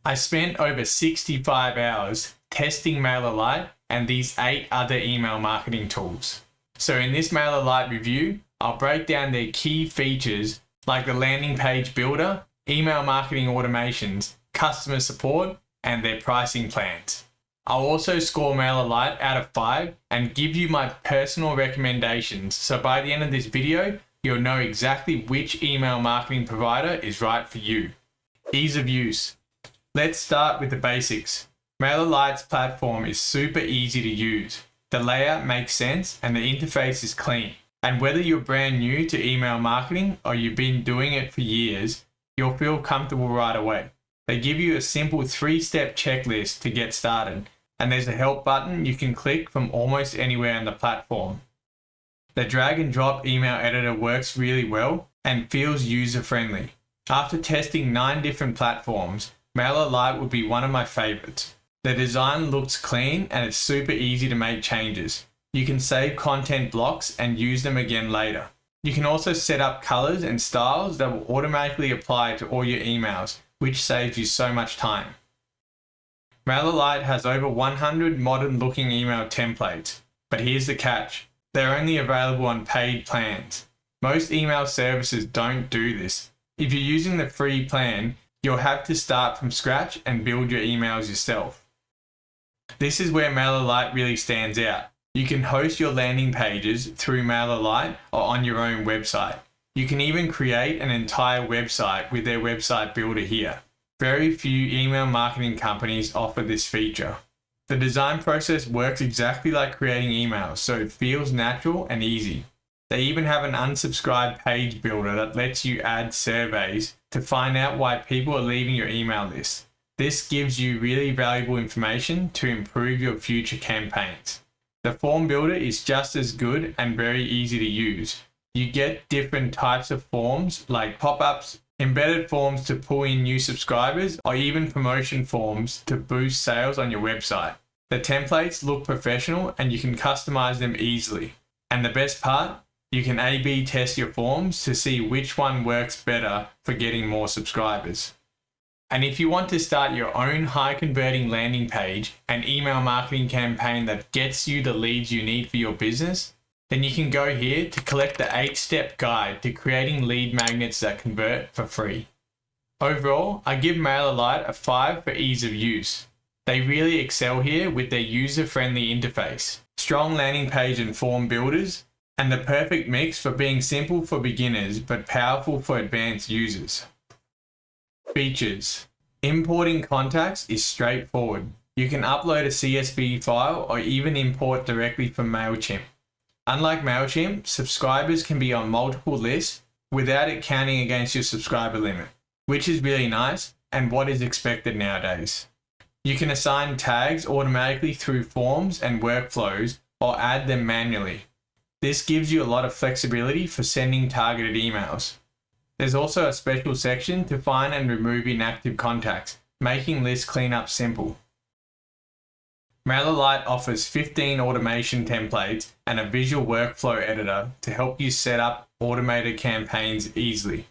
I spent over 65 hours testing MailerLite and these 8 other email marketing tools. So in this MailerLite review, I'll break down their key features like the landing page builder, email marketing automations, customer support, and their pricing plans. I'll also score MailerLite out of 5 and give you my personal recommendations, so by the end of this video, you'll know exactly which email marketing provider is right for you. Ease of use. Let's start with the basics. MailerLite's platform is super easy to use. The layout makes sense and the interface is clean. And whether you're brand new to email marketing or you've been doing it for years, you'll feel comfortable right away. They give you a simple 3-step checklist to get started, and there's a help button you can click from almost anywhere on the platform. The drag and drop email editor works really well and feels user-friendly. After testing 9 different platforms, MailerLite would be one of my favorites. The design looks clean and it's super easy to make changes. You can save content blocks and use them again later. You can also set up colors and styles that will automatically apply to all your emails, which saves you so much time. MailerLite has over 100 modern looking email templates, but here's the catch. They're only available on paid plans. Most email services don't do this. If you're using the free plan, you'll have to start from scratch and build your emails yourself. This is where MailerLite really stands out. You can host your landing pages through MailerLite or on your own website. You can even create an entire website with their website builder here. Very few email marketing companies offer this feature. The design process works exactly like creating emails, so it feels natural and easy. They even have an unsubscribe page builder that lets you add surveys to find out why people are leaving your email list. This gives you really valuable information to improve your future campaigns. The form builder is just as good and very easy to use. You get different types of forms like pop-ups, embedded forms to pull in new subscribers, or even promotion forms to boost sales on your website. The templates look professional and you can customize them easily. And the best part, you can A/B test your forms to see which one works better for getting more subscribers. And if you want to start your own high converting landing page and email marketing campaign that gets you the leads you need for your business, then you can go here to collect the 8-step guide to creating lead magnets that convert for free. Overall, I give MailerLite a 5 for ease of use. They really excel here with their user-friendly interface, strong landing page and form builders, and the perfect mix for being simple for beginners but powerful for advanced users. Features. Importing contacts is straightforward. You can upload a CSV file or even import directly from MailChimp. Unlike MailChimp, subscribers can be on multiple lists without it counting against your subscriber limit, which is really nice and what is expected nowadays. You can assign tags automatically through forms and workflows or add them manually. This gives you a lot of flexibility for sending targeted emails. There's also a special section to find and remove inactive contacts, making list cleanup simple. MailerLite offers 15 automation templates and a visual workflow editor to help you set up automated campaigns easily.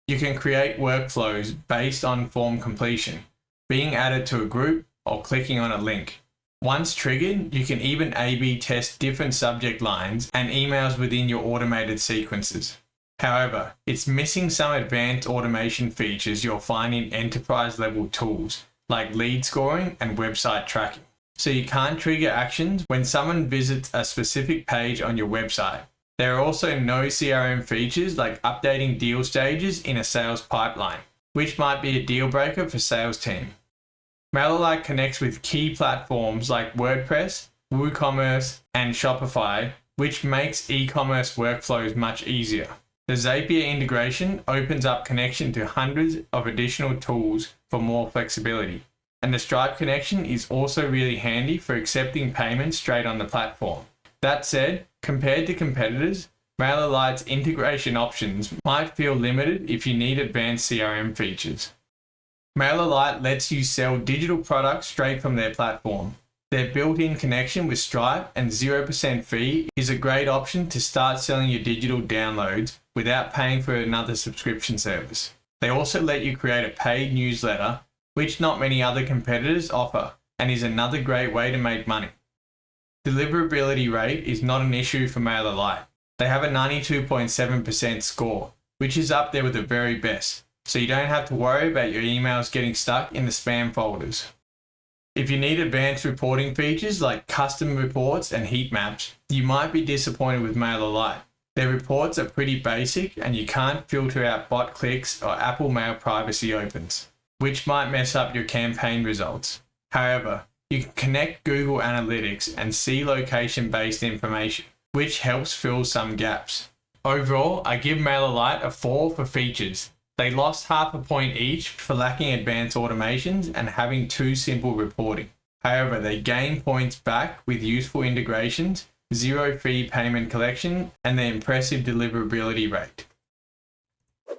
You can create workflows based on form completion, being added to a group, or clicking on a link. Once triggered, you can even A/B test different subject lines and emails within your automated sequences. However, it's missing some advanced automation features you'll find in enterprise-level tools like lead scoring and website tracking. So you can't trigger actions when someone visits a specific page on your website. There are also no CRM features like updating deal stages in a sales pipeline, which might be a deal breaker for sales team. MailerLite connects with key platforms like WordPress, WooCommerce, and Shopify, which makes e-commerce workflows much easier. The Zapier integration opens up connection to hundreds of additional tools for more flexibility. And the Stripe connection is also really handy for accepting payments straight on the platform. That said, compared to competitors, MailerLite's integration options might feel limited if you need advanced CRM features. MailerLite lets you sell digital products straight from their platform. Their built-in connection with Stripe and 0% fee is a great option to start selling your digital downloads without paying for another subscription service. They also let you create a paid newsletter which not many other competitors offer, and is another great way to make money. Deliverability rate is not an issue for MailerLite. They have a 92.7% score, which is up there with the very best, so you don't have to worry about your emails getting stuck in the spam folders. If you need advanced reporting features like custom reports and heat maps, you might be disappointed with MailerLite. Their reports are pretty basic and you can't filter out bot clicks or Apple Mail privacy opens, which might mess up your campaign results. However, you can connect Google Analytics and see location-based information, which helps fill some gaps. Overall, I give MailerLite a 4 for features. They lost half a point each for lacking advanced automations and having too simple reporting. However, they gain points back with useful integrations, zero fee payment collection, and their impressive deliverability rate.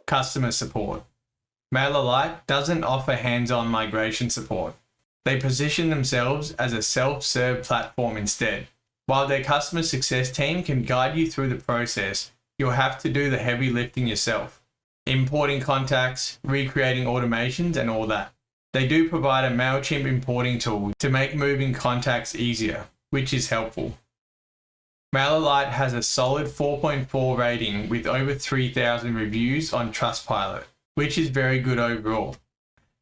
Customer support. MailerLite doesn't offer hands-on migration support. They position themselves as a self-serve platform instead. While their customer success team can guide you through the process, you'll have to do the heavy lifting yourself. Importing contacts, recreating automations, and all that. They do provide a MailChimp importing tool to make moving contacts easier, which is helpful. MailerLite has a solid 4.4 rating with over 3,000 reviews on Trustpilot, which is very good overall.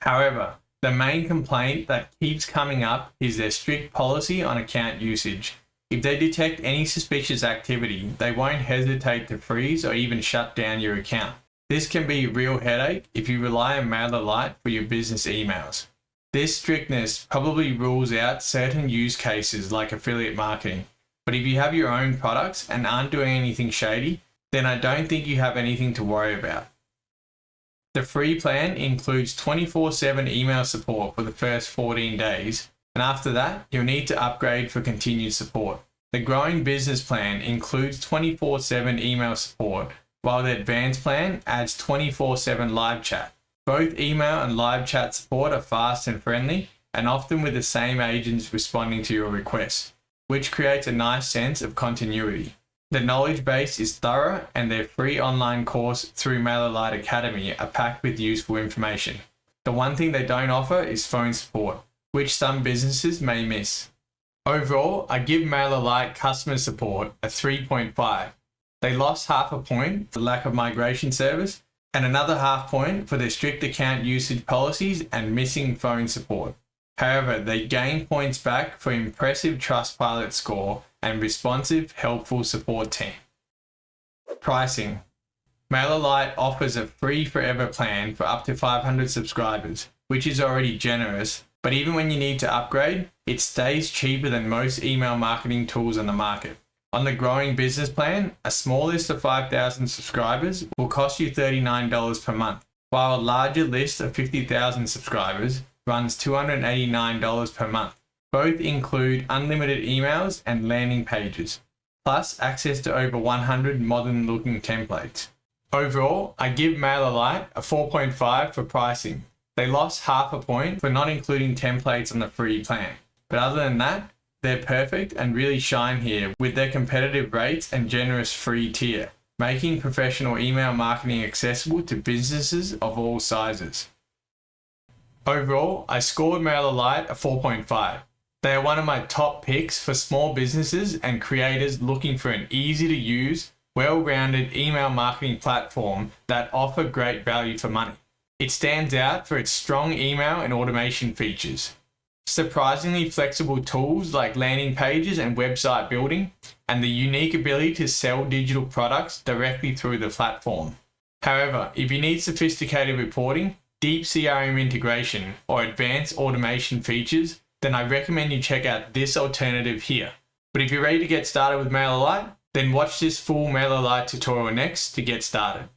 However, the main complaint that keeps coming up is their strict policy on account usage. If they detect any suspicious activity, they won't hesitate to freeze or even shut down your account. This can be a real headache if you rely on MailerLite for your business emails. This strictness probably rules out certain use cases like affiliate marketing, but if you have your own products and aren't doing anything shady, then I don't think you have anything to worry about. The free plan includes 24/7 email support for the first 14 days, and after that, you'll need to upgrade for continued support. The growing business plan includes 24/7 email support, while the advanced plan adds 24/7 live chat. Both email and live chat support are fast and friendly, and often with the same agents responding to your requests, which creates a nice sense of continuity. The knowledge base is thorough, and their free online course through MailerLite Academy are packed with useful information. The one thing they don't offer is phone support, which some businesses may miss. Overall, I give MailerLite customer support a 3.5. They lost half a point for lack of migration service, and another half point for their strict account usage policies and missing phone support. However, they gain points back for impressive Trustpilot score and responsive, helpful support team. Pricing. MailerLite offers a free forever plan for up to 500 subscribers, which is already generous, but even when you need to upgrade, it stays cheaper than most email marketing tools on the market. On the growing business plan, a small list of 5,000 subscribers will cost you $39 per month, while a larger list of 50,000 subscribers runs $289 per month. Both include unlimited emails and landing pages, plus access to over 100 modern looking templates. Overall, I give MailerLite a 4.5 for pricing. They lost half a point for not including templates on the free plan, but other than that, they're perfect and really shine here with their competitive rates and generous free tier, making professional email marketing accessible to businesses of all sizes. Overall, I scored MailerLite a 4.5. They are one of my top picks for small businesses and creators looking for an easy-to-use, well-rounded email marketing platform that offer great value for money. It stands out for its strong email and automation features, surprisingly flexible tools like landing pages and website building, and the unique ability to sell digital products directly through the platform. However, if you need sophisticated reporting, deep CRM integration, or advanced automation features, then I recommend you check out this alternative here. But if you're ready to get started with MailerLite, then watch this full MailerLite tutorial next to get started.